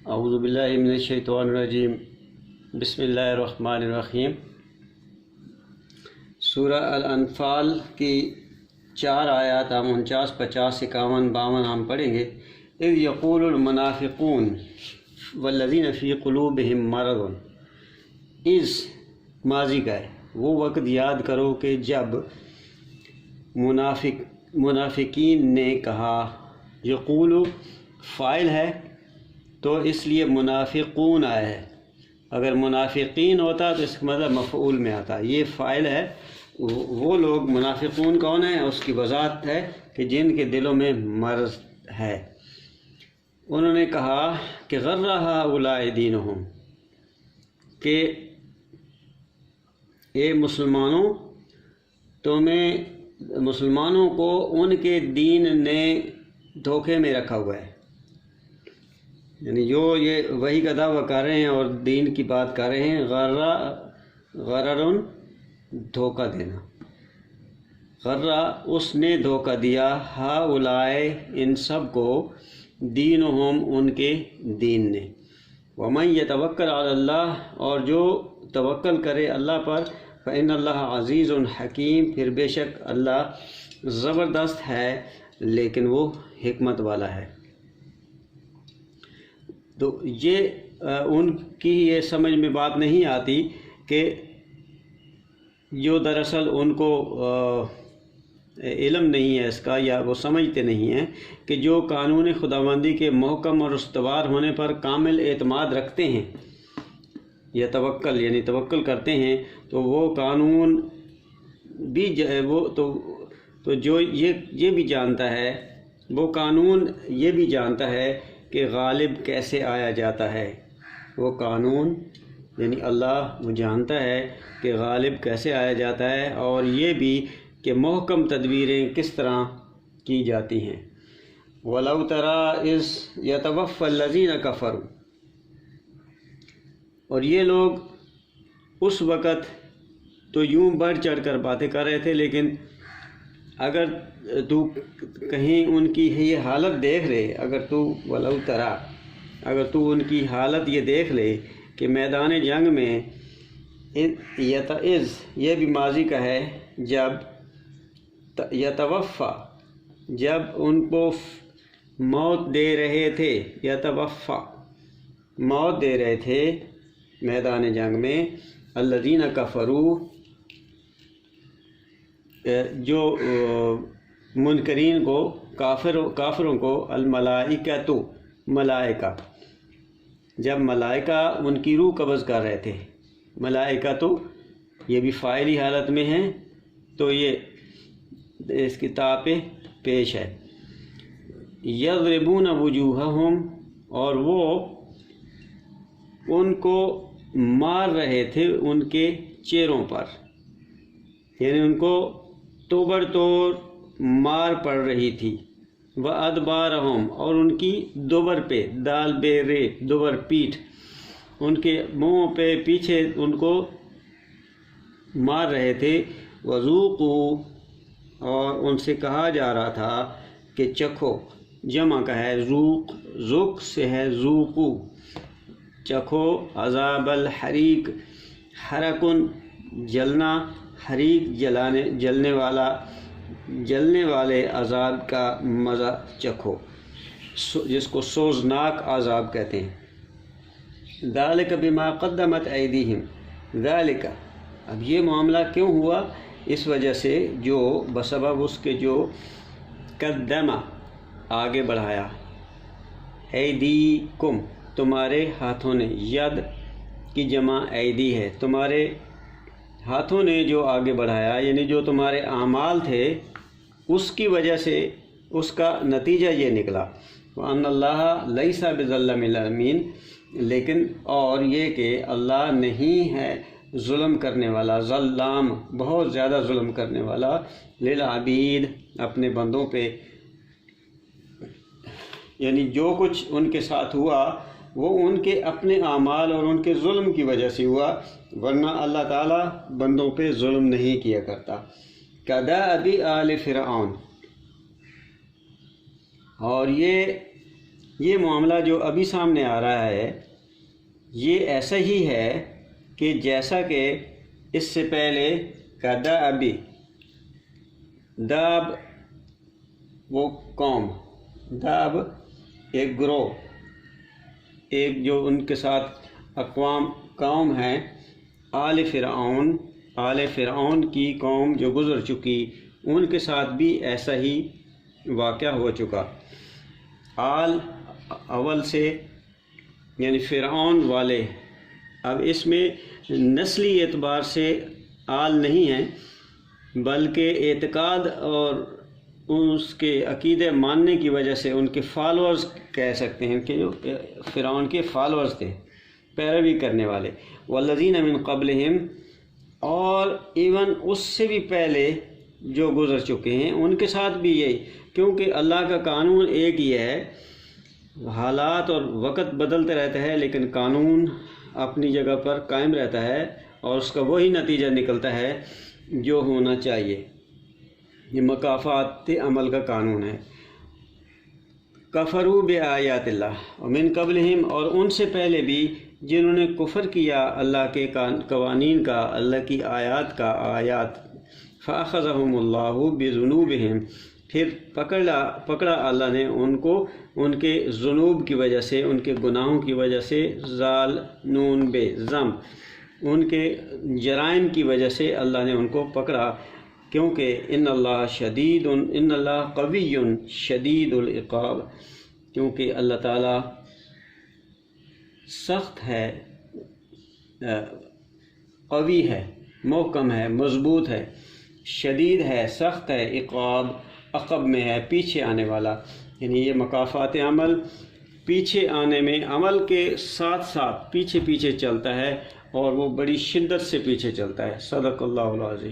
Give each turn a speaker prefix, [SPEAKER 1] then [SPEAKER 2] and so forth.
[SPEAKER 1] اعوذ باللہ من الشیطان الرجیم بسم اللہ الرحمن الرحیم۔ سورہ الانفال کی 4 آیات ہم 49، 50، 51، 52 ہم پڑھیں گے۔ اذ یقول المنافقون والذین فی قلوبہم مرض، اس ماضی کا ہے، وہ وقت یاد کرو کہ جب منافقین نے کہا، یقول فاعل ہے تو اس لیے منافقون آیا ہے، اگر منافقین ہوتا تو اس کا مطلب مفعول میں آتا، یہ فاعل ہے۔ وہ لوگ منافقون کون ہیں؟ اس کی وضاحت ہے کہ جن کے دلوں میں مرض ہے۔ انہوں نے کہا کہ غر ہؤلاء دینہم، کہ اے مسلمانوں، مسلمانوں کو ان کے دین نے دھوکے میں رکھا ہوا ہے، یعنی جو یہ وحی کا دعویٰ کر رہے ہیں اور دین کی بات کر رہے ہیں، غررن دھوکہ دینا، غرہ اس نے دھوکہ دیا، ہؤلاء ان سب کو، دینہم ان کے دین نے، ومن یتوکل علی اللہ اور جو توکل کرے اللہ پر، فإن اللہ عزیز حکیم پھر بے شک اللہ زبردست ہے لیکن وہ حکمت والا ہے۔ تو یہ ان کی یہ سمجھ میں بات نہیں آتی کہ جو دراصل ان کو علم نہیں ہے اس کا، یا وہ سمجھتے نہیں ہیں کہ جو قانون خداوندی کے محکم اور استوار ہونے پر کامل اعتماد رکھتے ہیں، یا توکل یعنی توکل کرتے ہیں، تو وہ قانون بھی وہ تو جو یہ بھی جانتا ہے، وہ قانون یہ بھی جانتا ہے کہ غالب کیسے آیا جاتا ہے، وہ قانون یعنی اللہ وہ جانتا ہے کہ غالب کیسے آیا جاتا ہے، اور یہ بھی کہ محکم تدبیریں کس طرح کی جاتی ہیں۔ وَلَوْ تَرَىٰ إِذْ يَتَوَفَّى الَّذِينَ كَفَرُوا، اور یہ لوگ اس وقت تو یوں بڑھ چڑھ کر باتیں کر رہے تھے، لیکن اگر تو کہیں ان کی یہ حالت دیکھ لے، اگر تو وَلَوْ تَرَىٰ اگر تو ان کی حالت یہ دیکھ لے کہ میدان جنگ میں، اذ یہ بھی ماضی کا ہے، جب یتوفا جب ان کو موت دے رہے تھے، یتوفا موت دے رہے تھے میدان جنگ میں، الذین کفروا جو منکرین کو، کافروں کو، الملائکۃ ملائکہ، جب ملائکہ ان کی روح قبض کر رہے تھے، ملائکہ تو یہ بھی فاعلی حالت میں ہیں، تو یہ اس کی تاء پیش ہے، یضربون وجوہہم اور وہ ان کو مار رہے تھے ان کے چہروں پر، یعنی ان کو توبڑ توڑ مار پڑ رہی تھی، وَأَدْبَارَهُمْ اور ان کی دوبر پہ، دال بے رے دوبر پیٹھ، ان کے منہ پہ پیچھے ان کو مار رہے تھے، وَذُوقُوا اور ان سے کہا جا رہا تھا کہ چکھو، جمع کا ہے ذوق، ذوق سے ہے ذوقو، چکھو عذاب الحریق، حرکن جلنا، حریق جلنے والے عذاب کا مزہ چکھو، جس کو سوزناک عذاب کہتے ہیں۔ ذالک بما قدمت ایدیہم، ذالک اب یہ معاملہ کیوں ہوا؟ اس وجہ سے جو بسبب اس کے جو قدم آگے بڑھایا، ایدیکم تمہارے ہاتھوں نے، ید کی جمع ایدی ہے، تمہارے ہاتھوں نے جو آگے بڑھایا، یعنی جو تمہارے اعمال تھے اس کی وجہ سے اس کا نتیجہ یہ نکلا، وَأَنَّ اللَّهَ لَيْسَ بِظَلَّامٍ لِّلْعَابِدِينَ لیکن اور یہ کہ اللہ نہیں ہے ظلم کرنے والا، ظلام بہت زیادہ ظلم کرنے والا، للعبید اپنے بندوں پہ، یعنی جو کچھ ان کے ساتھ ہوا وہ ان کے اپنے اعمال اور ان کے ظلم کی وجہ سے ہوا، ورنہ اللہ تعالیٰ بندوں پہ ظلم نہیں کیا کرتا۔ کدأب آل فرعون اور یہ یہ معاملہ جو ابھی سامنے آ رہا ہے یہ ایسا ہی ہے کہ جیسا کہ اس سے پہلے کا دابی، داب وہ قوم، داب ایک گروہ، ایک جو ان کے ساتھ قوم ہے، آل فرعون کی قوم جو گزر چکی، ان کے ساتھ بھی ایسا ہی واقعہ ہو چکا۔ آل اول سے یعنی فرعون والے، اب اس میں نسلی اعتبار سے آل نہیں ہیں، بلکہ اعتقاد اور اس کے عقیدے ماننے کی وجہ سے ان کے فالورز کہہ سکتے ہیں کہ جو فرعون کے فالورز تھے، پیروی کرنے والے۔ والذین من قبلہم، اور ایون اس سے بھی پہلے جو گزر چکے ہیں ان کے ساتھ بھی یہی، کیونکہ اللہ کا قانون ایک ہی ہے، حالات اور وقت بدلتے رہتا ہے لیکن قانون اپنی جگہ پر قائم رہتا ہے اور اس کا وہی نتیجہ نکلتا ہے جو ہونا چاہیے۔ یہ مکافات عمل کا قانون ہے۔ کفروا بآیات اللہ ومن قبلہم، اور ان سے پہلے بھی جنہوں نے کفر کیا اللہ کے قوانین کا، اللہ کی آیات کا، فأخذہم اللہ بذنوبہم، پھر پکڑا اللہ نے ان کو ان کے ذنوب کی وجہ سے، ان کے گناہوں کی وجہ سے، زال نون بے ضم، ان کے جرائم کی وجہ سے اللہ نے ان کو پکڑا، کیونکہ ان اللہ قوی شدید العقاب، کیونکہ اللہ تعالیٰ سخت ہے، قوی ہے، محکم ہے، مضبوط ہے، شدید ہے، سخت ہے، عقاب عقب میں ہے، پیچھے آنے والا، یعنی یہ مکافات عمل پیچھے آنے میں، عمل کے ساتھ ساتھ پیچھے چلتا ہے اور وہ بڑی شدت سے پیچھے چلتا ہے۔ صدق اللہ العظیم۔